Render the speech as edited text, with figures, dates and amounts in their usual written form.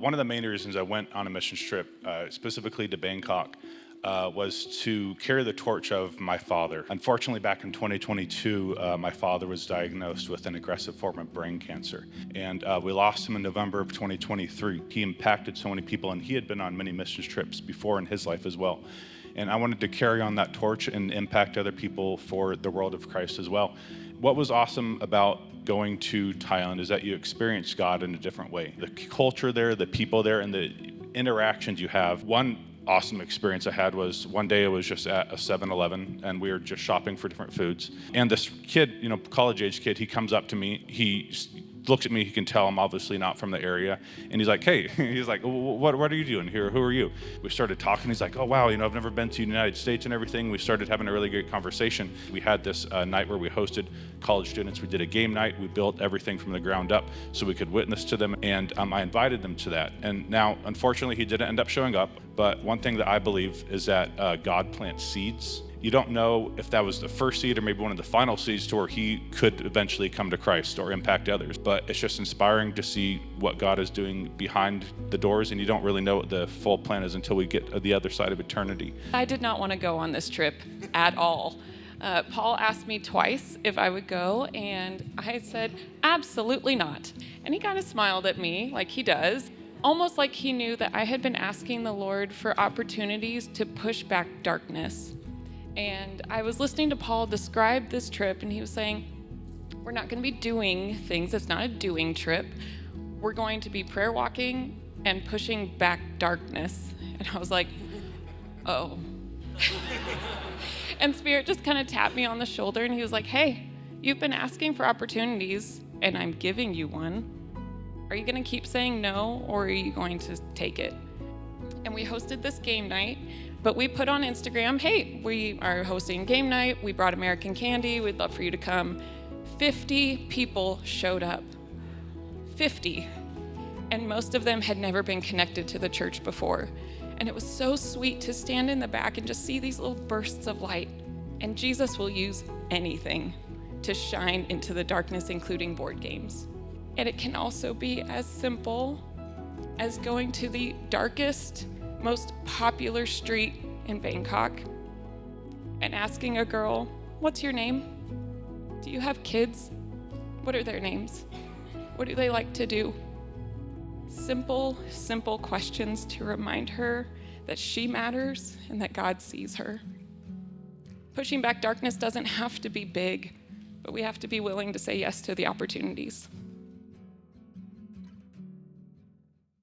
One of the main reasons I went on a missions trip, specifically to Bangkok, was to carry the torch of my father. Unfortunately, back in 2022, my father was diagnosed with an aggressive form of brain cancer, and we lost him in November of 2023. He impacted so many people, and he had been on many missions trips before in his life as well. And I wanted to carry on that torch and impact other people for the world of Christ as well. What was awesome about going to Thailand is that you experience God in a different way. The culture there, the people there, and the interactions you have. One awesome experience I had was one day I was just at a 7-Eleven and we were just shopping for different foods. And this kid, college age kid, he comes up to me, he looks at me, he can tell I'm obviously not from the area. And he's like, hey, he's like, what are you doing here? Who are you? We started talking. He's like, oh, wow, I've never been to the United States and everything. We started having a really great conversation. We had this night where we hosted college students. We did a game night. We built everything from the ground up so we could witness to them. And I invited them to that. And now, unfortunately, he didn't end up showing up. But one thing that I believe is that God plants seeds. You don't know if that was the first seed or maybe one of the final seeds to where he could eventually come to Christ or impact others. But it's just inspiring to see what God is doing behind the doors, and you don't really know what the full plan is until we get to the other side of eternity. I did not want to go on this trip at all. Paul asked me twice if I would go, and I said, absolutely not. And he kind of smiled at me like he does, almost like he knew that I had been asking the Lord for opportunities to push back darkness. And I was listening to Paul describe this trip, and he was saying, we're not going to be doing things. It's not a doing trip. We're going to be prayer walking and pushing back darkness. And I was like, oh. And Spirit just kind of tapped me on the shoulder, and he was like, hey, you've been asking for opportunities, and I'm giving you one. Are you going to keep saying no, or are you going to take it? And we hosted this game night. But we put on Instagram, hey, we are hosting game night. We brought American candy. We'd love for you to come. 50 people showed up. 50. And most of them had never been connected to the church before. And it was so sweet to stand in the back and just see these little bursts of light. And Jesus will use anything to shine into the darkness, including board games. And it can also be as simple as going to the darkest, most popular street in Bangkok and asking a girl, what's your name? Do you have kids? What are their names? What do they like to do? Simple questions to remind her that she matters and that God sees her. Pushing back darkness doesn't have to be big, but we have to be willing to say yes to the opportunities.